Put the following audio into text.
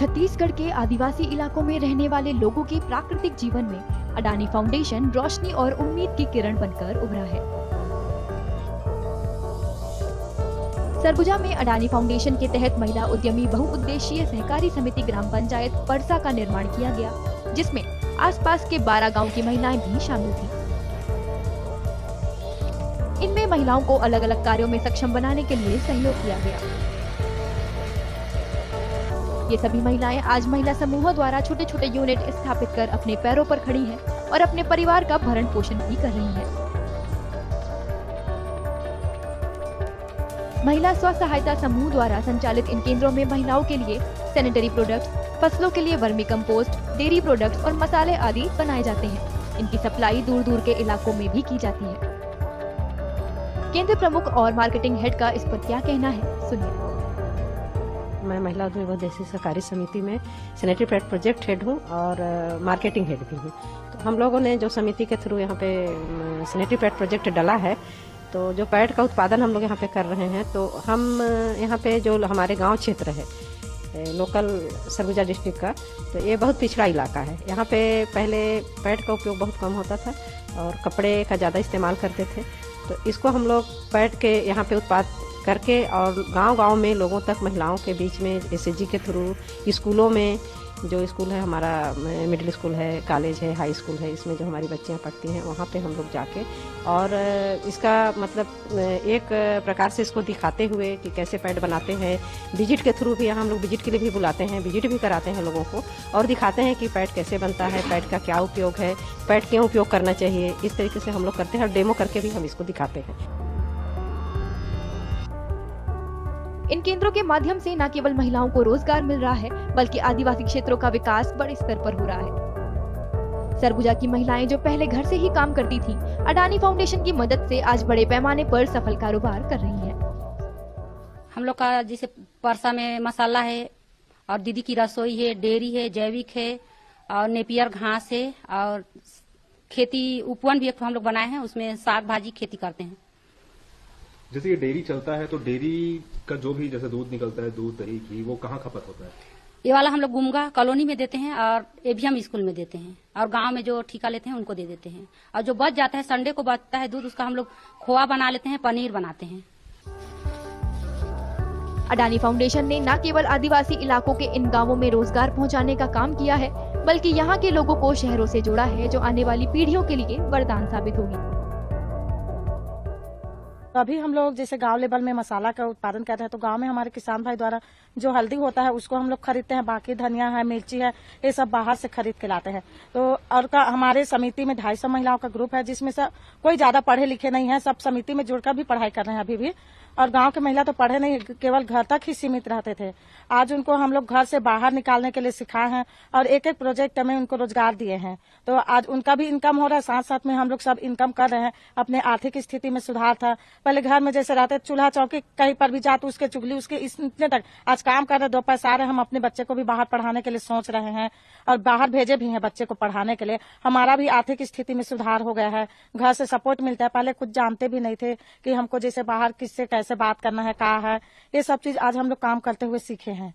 छत्तीसगढ़ के आदिवासी इलाकों में रहने वाले लोगों के प्राकृतिक जीवन में अडानी फाउंडेशन रोशनी और उम्मीद की किरण बनकर उभरा है। सरगुजा में अडानी फाउंडेशन के तहत महिला उद्यमी बहुउद्देशीय सहकारी समिति ग्राम पंचायत परसा का निर्माण किया गया, जिसमें आसपास के 12 गांव की महिलाएं भी शामिल थीं। इनमें महिलाओं को अलग अलग कार्यों में सक्षम बनाने के लिए सहयोग किया गया। ये सभी महिलाएं आज महिला समूहों द्वारा छोटे छोटे यूनिट स्थापित कर अपने पैरों पर खड़ी हैं और अपने परिवार का भरण पोषण भी कर रही हैं। महिला स्व सहायता समूह द्वारा संचालित इन केंद्रों में महिलाओं के लिए सैनिटरी प्रोडक्ट्स, फसलों के लिए वर्मी कंपोस्ट, डेयरी प्रोडक्ट्स और मसाले आदि बनाए जाते हैं। इनकी सप्लाई दूर दूर के इलाकों में भी की जाती है। केंद्र प्रमुख और मार्केटिंग हेड का इस पर क्या कहना है, सुनिए। मैं महिला उद्यमी बहुउद्देशीय सहकारी समिति में सैनिटरी पैड प्रोजेक्ट हेड हूँ और मार्केटिंग हेड भी हूँ। तो हम लोगों ने जो समिति के थ्रू यहाँ पे सैनिटरी पैड प्रोजेक्ट डाला है, तो जो पैड का उत्पादन हम लोग यहाँ पे कर रहे हैं, तो हम यहाँ पे जो हमारे गांव क्षेत्र है लोकल सरगुजा डिस्ट्रिक्ट का, तो ये बहुत पिछड़ा इलाका है। यहाँ पे पहले पैड का उपयोग बहुत कम होता था और कपड़े का ज़्यादा इस्तेमाल करते थे। तो इसको हम लोग पैड के यहाँ पे उत्पाद करके और गांव-गांव में लोगों तक, महिलाओं के बीच में एसएचजी के थ्रू, स्कूलों में, जो स्कूल है हमारा मिडिल स्कूल है, कॉलेज है, हाई स्कूल है, इसमें जो हमारी बच्चियां पढ़ती हैं, वहाँ पे हम लोग जाके और इसका मतलब एक प्रकार से इसको दिखाते हुए कि कैसे पैड बनाते हैं। विजिट के थ्रू भी हम लोग विजिट के लिए भी बुलाते हैं, विजिट भी कराते हैं लोगों को और दिखाते हैं कि पैड कैसे बनता है, पैड का क्या उपयोग है, पैड क्यों उपयोग करना चाहिए। इस तरीके से हम लोग करते हैं और डेमो करके भी हम इसको दिखाते हैं। इन केंद्रों के माध्यम से न केवल महिलाओं को रोजगार मिल रहा है, बल्कि आदिवासी क्षेत्रों का विकास बड़े स्तर पर हो रहा है। सरगुजा की महिलाएं जो पहले घर से ही काम करती थीं, अडानी फाउंडेशन की मदद से आज बड़े पैमाने पर सफल कारोबार कर रही हैं। हम लोग का जैसे परसा में मसाला है और दीदी की रसोई है, डेयरी है, जैविक है और नेपियर घास है और खेती उपवन भी एक हम लोग बनाए हैं, उसमें साग भाजी खेती करते हैं। जैसे ये डेयरी चलता है, तो डेयरी का जो भी जैसे दूध निकलता है, दूध दही घी, वो कहाँ खपत होता है? ये वाला हम लोग गुमगा कॉलोनी में देते हैं और एवीएम स्कूल में देते हैं और गांव में जो ठेका लेते हैं उनको दे देते हैं। और जो बच जाता है, संडे को बचता है दूध, उसका हम लोग खोआ बना लेते हैं, पनीर बनाते हैं। अडानी फाउंडेशन ने न केवल आदिवासी इलाकों के इन गांवों में रोजगार पहुंचाने का काम किया है, बल्कि यहाँ के लोगों को शहरों से जोड़ा है, जो आने वाली पीढ़ियों के लिए वरदान साबित होगी। तो अभी हम लोग जैसे गांव लेवल में मसाला का उत्पादन कर रहे हैं, तो गांव में हमारे किसान भाई द्वारा जो हल्दी होता है उसको हम लोग खरीदते हैं, बाकी धनिया है, मिर्ची है, ये सब बाहर से खरीद के लाते हैं। तो और हमारे समिति में 250 महिलाओं का ग्रुप है, जिसमें से कोई ज्यादा पढ़े लिखे नहीं है, सब समिति में जुड़कर भी पढ़ाई कर रहे हैं अभी भी। और गांव के महिला तो पढ़े नहीं, केवल घर तक ही सीमित रहते थे। आज उनको हम लोग घर से बाहर निकालने के लिए सिखाए हैं और एक एक प्रोजेक्ट में उनको रोजगार दिए हैं। तो आज उनका भी इनकम हो रहा है, साथ साथ में हम लोग सब इनकम कर रहे हैं। अपने आर्थिक स्थिति में सुधार था। पहले घर में जैसे रहते, चूल्हा चौकी कहीं पर भी जाते, उसके चुगली उसके इतने तक आज काम कर रहे, 2 पैसा आ रहे। हम अपने बच्चे को भी बाहर पढ़ाने के लिए सोच रहे हैं और बाहर भेजे भी हैं बच्चे को पढ़ाने के लिए। हमारा भी आर्थिक स्थिति में सुधार हो गया है, घर से सपोर्ट मिलता है। पहले कुछ जानते भी नहीं थे कि हमको जैसे बाहर किससे कैसे बात करना है, कहा है, ये सब चीज आज हम लोग काम करते हुए सीखे हैं।